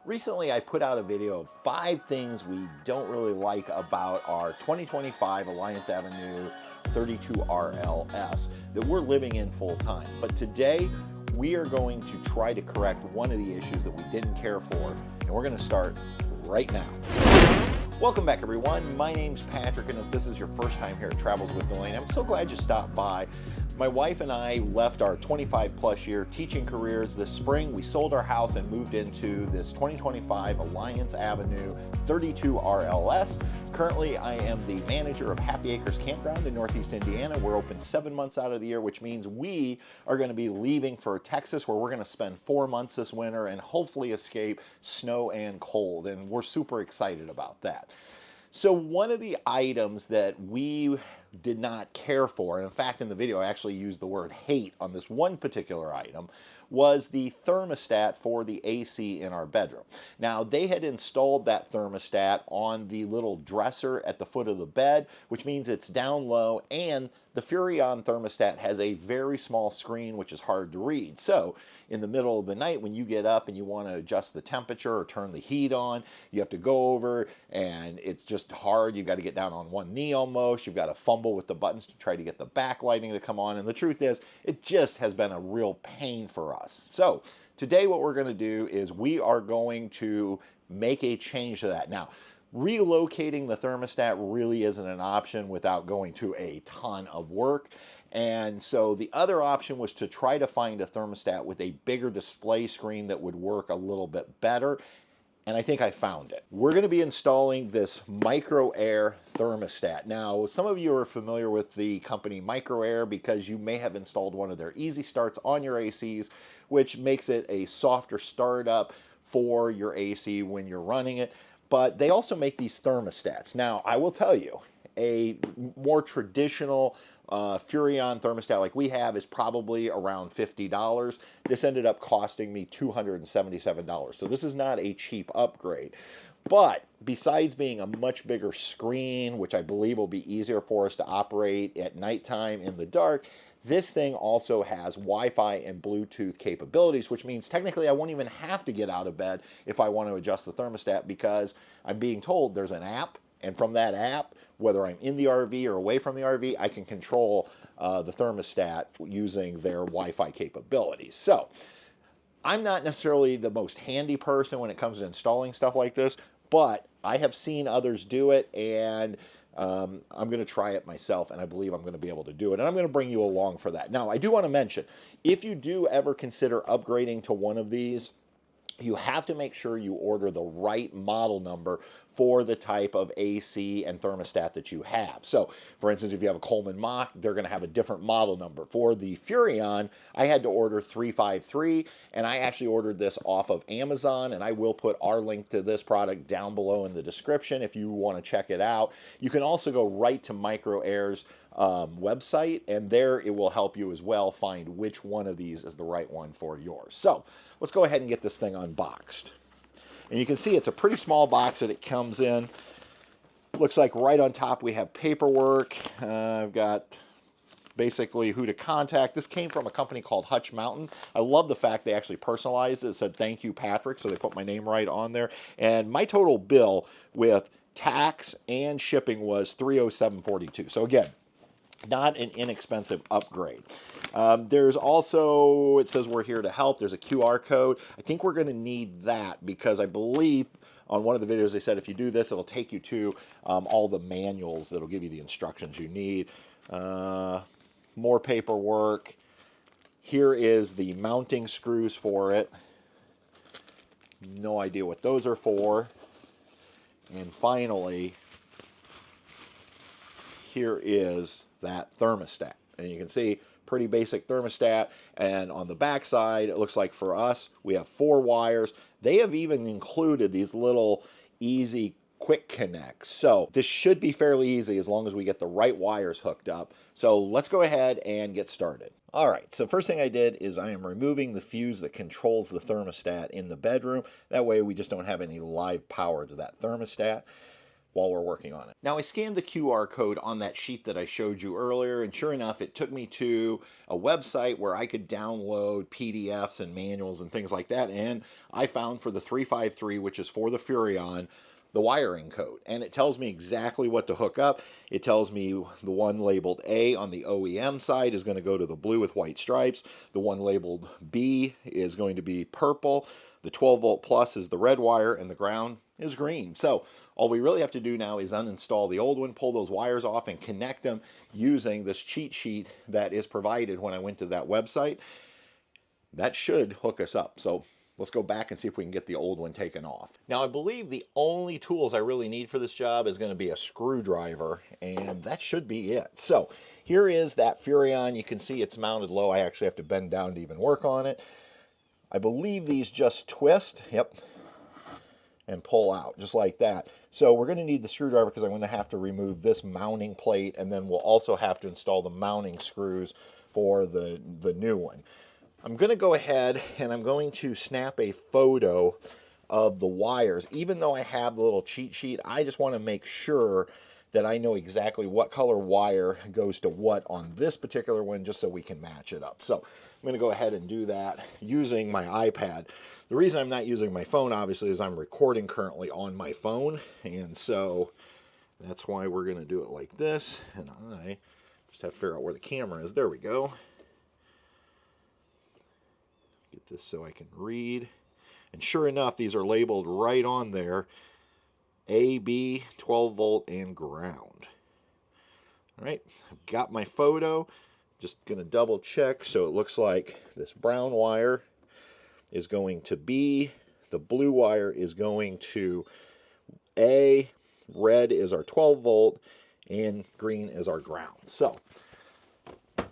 Recently, I put out a video of 5 things we don't really like about our 2025 Alliance Avenue 32 RLS that we're living in full time. But today, we are going to try to correct one of the issues that we didn't care for, and we're going to start right now. Welcome back, everyone. My name's Patrick, and if this is your first time here at Travels with Delaney, I'm so glad you stopped by. My wife and I left our 25-plus year teaching careers this spring. We sold our house and moved into this 2025 Alliance Avenue 32 RLS. Currently, I am the manager of Happy Acres Campground in Northeast Indiana. We're open 7 months out of the year, which means we are going to be leaving for Texas, where we're going to spend 4 months this winter and hopefully escape snow and cold. And we're super excited about that. So one of the items that we did not care for, and in fact in the video I actually used the word hate on this one particular item, was the thermostat for the AC in our bedroom. Now, they had installed that thermostat on the little dresser at the foot of the bed, which means it's down low, and the Furrion thermostat has a very small screen which is hard to read. So in the middle of the night when you get up and you want to adjust the temperature or turn the heat on, you have to go over and it's just hard. You've got to get down on one knee almost. You've got to fumble with the buttons to try to get the backlighting to come on. And the truth is, it just has been a real pain for us. So today what we're going to do is we are going to make a change to that. Now, relocating the thermostat really isn't an option without going to a ton of work. And so the other option was to try to find a thermostat with a bigger display screen that would work a little bit better. And I think I found it. We're going to be installing this Micro Air thermostat. Now, some of you are familiar with the company Micro Air because you may have installed one of their easy starts on your ACs, which makes it a softer startup for your AC when you're running it. But they also make these thermostats. Now, I will tell you, a more traditional Furrion thermostat like we have is probably around $50. This ended up costing me $277. So this is not a cheap upgrade. But besides being a much bigger screen, which I believe will be easier for us to operate at nighttime in the dark, this thing also has Wi-Fi and Bluetooth capabilities, which means technically I won't even have to get out of bed if I want to adjust the thermostat, because I'm being told there's an app, and from that app, whether I'm in the RV or away from the RV, I can control the thermostat using their Wi-Fi capabilities. So I'm not necessarily the most handy person when it comes to installing stuff like this, but I have seen others do it, and I'm going to try it myself, and I believe I'm going to be able to do it, and I'm going to bring you along for that. Now, I do want to mention, if you do ever consider upgrading to one of these, you have to make sure you order the right model number for the type of AC and thermostat that you have. So, for instance, if you have a Coleman Mach, they're going to have a different model number. For the Furrion, I had to order 353, and I actually ordered this off of Amazon, and I will put our link to this product down below in the description if you want to check it out. You can also go right to Micro Air's website, and there it will help you as well find which one of these is the right one for yours. So let's go ahead and get this thing unboxed. And you can see it's a pretty small box that it comes in. Looks like right on top we have paperwork. I've got basically who to contact. This came from a company called Hutch Mountain. I love the fact they actually personalized it. It said, "Thank you, Patrick," so they put my name right on there. And my total bill with tax and shipping was $307.42. So again, not an inexpensive upgrade. There's also, it says we're here to help. There's a QR code. I think we're going to need that because I believe on one of the videos they said if you do this, it'll take you to all the manuals that'll give you the instructions you need. More paperwork. Here is the mounting screws for it. No idea what those are for. And finally, here is that thermostat. And you can see pretty basic thermostat, and on the back side it looks like for us we have 4 wires. They have even included these little easy quick connects, so this should be fairly easy as long as we get the right wires hooked up. So let's go ahead and get started. Alright, so first thing I did is I am removing the fuse that controls the thermostat in the bedroom. That way we just don't have any live power to that thermostat. while we're working on it. Now I scanned the QR code on that sheet that I showed you earlier, and sure enough it took me to a website where I could download PDFs and manuals and things like that, and I found for the 353, which is for the Furrion, the wiring code, and it tells me exactly what to hook up. It tells me the one labeled A on the OEM side is going to go to the blue with white stripes. The one labeled B is going to be purple. The 12 volt plus is the red wire, and the ground is green. So all we really have to do now is uninstall the old one, pull those wires off, and connect them using this cheat sheet that is provided when I went to that website. That should hook us up. So let's go back and see if we can get the old one taken off. Now I believe the only tools I really need for this job is going to be a screwdriver, and that should be it. So here is that Furrion. You can see it's mounted low. I actually have to bend down to even work on it. I believe these just twist, yep, and pull out just like that. So we're going to need the screwdriver because I'm going to have to remove this mounting plate, and then we'll also have to install the mounting screws for the new one. I'm going to go ahead and I'm going to snap a photo of the wires. Even though I have the little cheat sheet, I just want to make sure that I know exactly what color wire goes to what on this particular one, just so we can match it up. So I'm going to go ahead and do that using my iPad. The reason I'm not using my phone, obviously, is I'm recording currently on my phone, and so that's why we're going to do it like this. And I just have to figure out where the camera is. There we go. Get this so I can read. And sure enough, these are labeled right on there. A, B, 12 volt, and ground. All right, I've got my photo. Just going to double check. So it looks like this brown wire is going to B. The blue wire is going to A. Red is our 12 volt, and green is our ground. So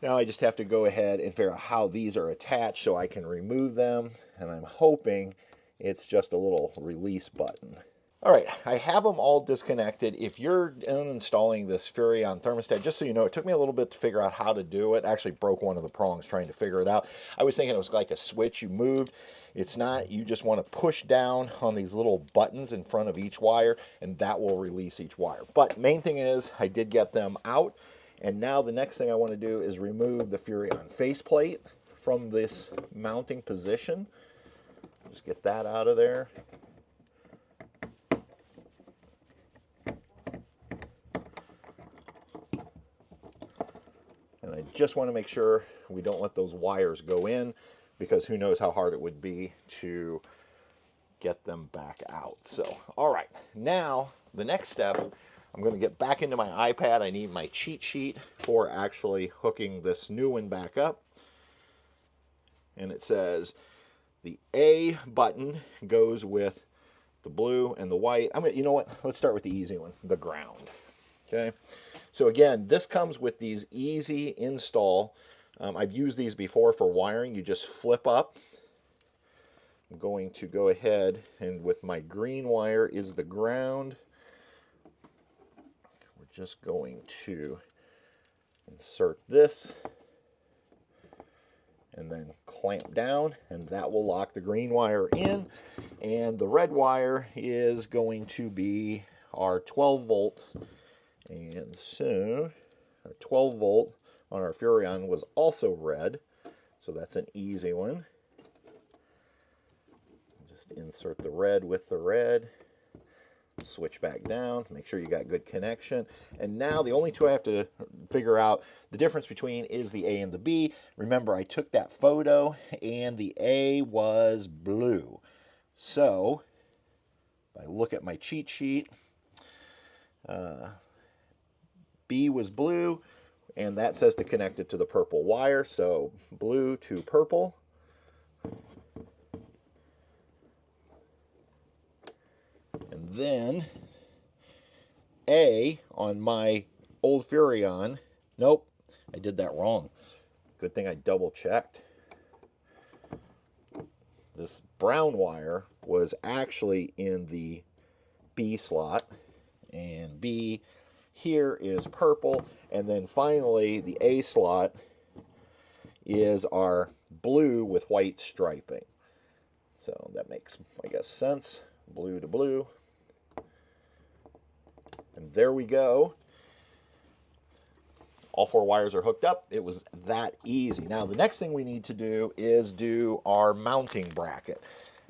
now I just have to go ahead and figure out how these are attached so I can remove them, and I'm hoping it's just a little release button. All right, I have them all disconnected. If you're uninstalling this Furrion thermostat, just so you know, it took me a little bit to figure out how to do it. I actually broke one of the prongs trying to figure it out. I was thinking it was like a switch you moved. It's not. You just want to push down on these little buttons in front of each wire, and that will release each wire. But main thing is I did get them out. And now the next thing I want to do is remove the Furrion faceplate from this mounting position. Just get that out of there. And I just want to make sure we don't let those wires go in, because who knows how hard it would be to get them back out. So, all right, now the next step, I'm going to get back into my iPad. I need my cheat sheet for actually hooking this new one back up. And it says the A button goes with the blue and the white. You know what? Let's start with the easy one, the ground. Okay. So again, this comes with these easy install. I've used these before for wiring. You just flip up. I'm going to go ahead, and with my green wire is the ground. Just going to insert this and then clamp down, and that will lock the green wire in. And the red wire is going to be our 12 volt. And so our 12 volt on our Furrion was also red, so that's an easy one. Just insert the red with the red. Switch back down, make sure you got good connection. And now the only two I have to figure out the difference between is the A and the B. Remember, I took that photo and the A was blue. So if I look at my cheat sheet, B was blue, and that says to connect it to the purple wire. So blue to purple. And then A on my old Furrion, nope, I did that wrong. Good thing I double checked. This brown wire was actually in the B slot, and B here is purple, and then finally the A slot is our blue with white striping. So that makes, I guess, sense. Blue to blue. And there we go. All 4 wires are hooked up. It was that easy. Now, the next thing we need to do is do our mounting bracket.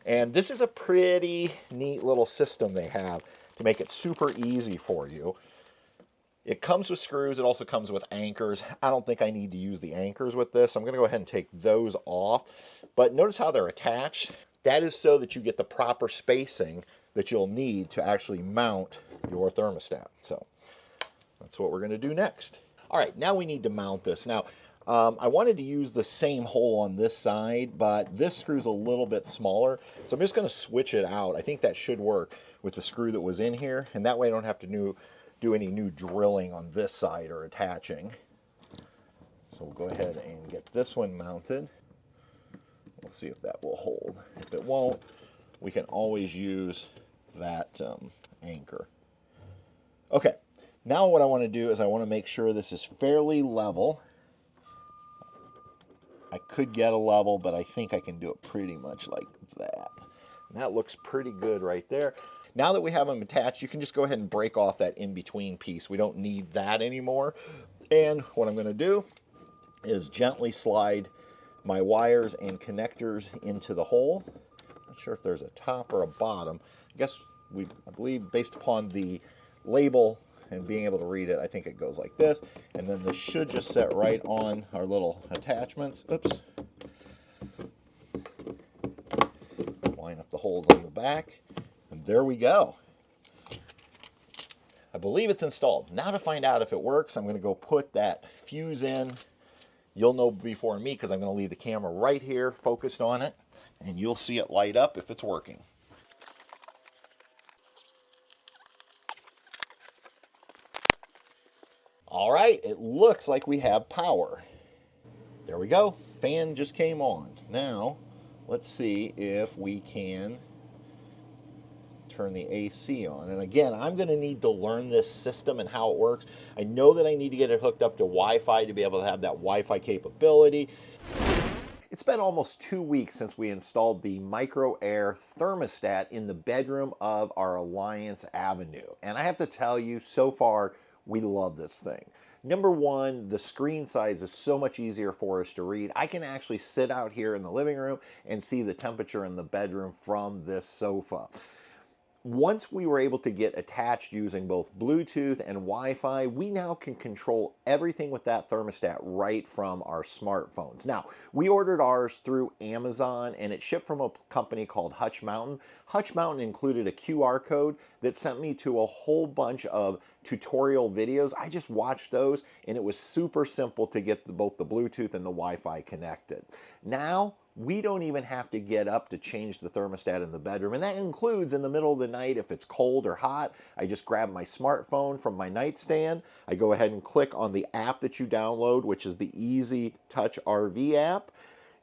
And this is a pretty neat little system they have to make it super easy for you. It comes with screws. It also comes with anchors. I don't think I need to use the anchors with this. I'm going to go ahead and take those off. But notice how they're attached. That is so that you get the proper spacing that you'll need to actually mount your thermostat. So that's what we're going to do next. All right, now we need to mount this. Now, I wanted to use the same hole on this side, but this screw's a little bit smaller. So I'm just going to switch it out. I think that should work with the screw that was in here. And that way I don't have to do any new drilling on this side or attaching. So we'll go ahead and get this one mounted. We'll see if that will hold. If it won't, we can always use that anchor. Okay, now what I want to do is I want to make sure this is fairly level. I could get a level, but I think I can do it pretty much like that. And that looks pretty good right there. Now that we have them attached, you can just go ahead and break off that in-between piece. We don't need that anymore. And what I'm going to do is gently slide my wires and connectors into the hole. Not sure if there's a top or a bottom. I believe based upon the label and being able to read it, I think it goes like this. And then this should just set right on our little attachments. Oops. Line up the holes on the back. And there we go. I believe it's installed. Now to find out if it works, I'm going to go put that fuse in. You'll know before me because I'm going to leave the camera right here focused on it. And you'll see it light up if it's working. All right, it looks like we have power. There we go. Fan just came on. Now, let's see if we can turn the AC on. And again, I'm going to need to learn this system and how it works. I know that I need to get it hooked up to Wi-Fi to be able to have that Wi-Fi capability. It's been almost 2 weeks since we installed the micro air thermostat in the bedroom of our Alliance Avenue. And I have to tell you, so far, we love this thing. Number one, the screen size is so much easier for us to read. I can actually sit out here in the living room and see the temperature in the bedroom from this sofa. Once we were able to get attached using both Bluetooth and Wi-Fi, we now can control everything with that thermostat right from our smartphones. Now, we ordered ours through Amazon and it shipped from a company called Hutch Mountain. Hutch Mountain included a QR code that sent me to a whole bunch of tutorial videos. I just watched those and it was super simple to get both the Bluetooth and the Wi-Fi connected. Now, we don't even have to get up to change the thermostat in the bedroom. And that includes in the middle of the night, if it's cold or hot, I just grab my smartphone from my nightstand. I go ahead and click on the app that you download, which is the Easy Touch RV app.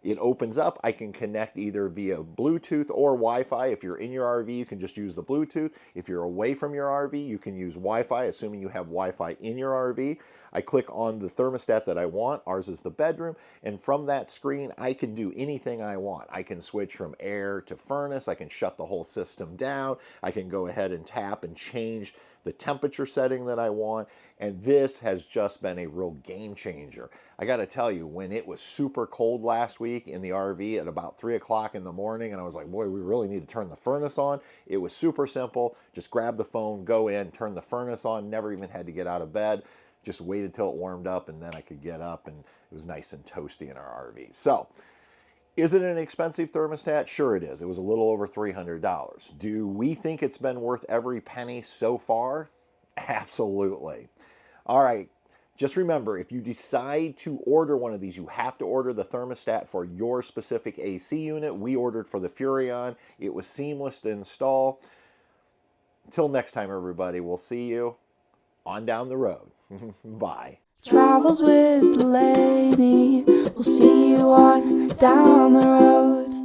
It opens up. I can connect either via Bluetooth or Wi-Fi. If you're in your RV, you can just use the Bluetooth. If you're away from your RV, you can use Wi-Fi, assuming you have Wi-Fi in your RV. I click on the thermostat that I want. Ours is the bedroom. And from that screen, I can do anything I want. I can switch from air to furnace. I can shut the whole system down. I can go ahead and tap and change the temperature setting that I want. And this has just been a real game changer. I got to tell you, when it was super cold last week in the RV at about 3 o'clock in the morning, and I was like, boy, we really need to turn the furnace on. It was super simple. Just grab the phone, go in, turn the furnace on. Never even had to get out of bed. Just waited till it warmed up, and then I could get up, and it was nice and toasty in our RV. So, is it an expensive thermostat? Sure it is. It was a little over $300. Do we think it's been worth every penny so far? Absolutely. All right, just remember, if you decide to order one of these, you have to order the thermostat for your specific AC unit. We ordered for the Furrion. It was seamless to install. Until next time, everybody, we'll see you on down the road. Bye. Travels with Delaney. We'll see you on down the road.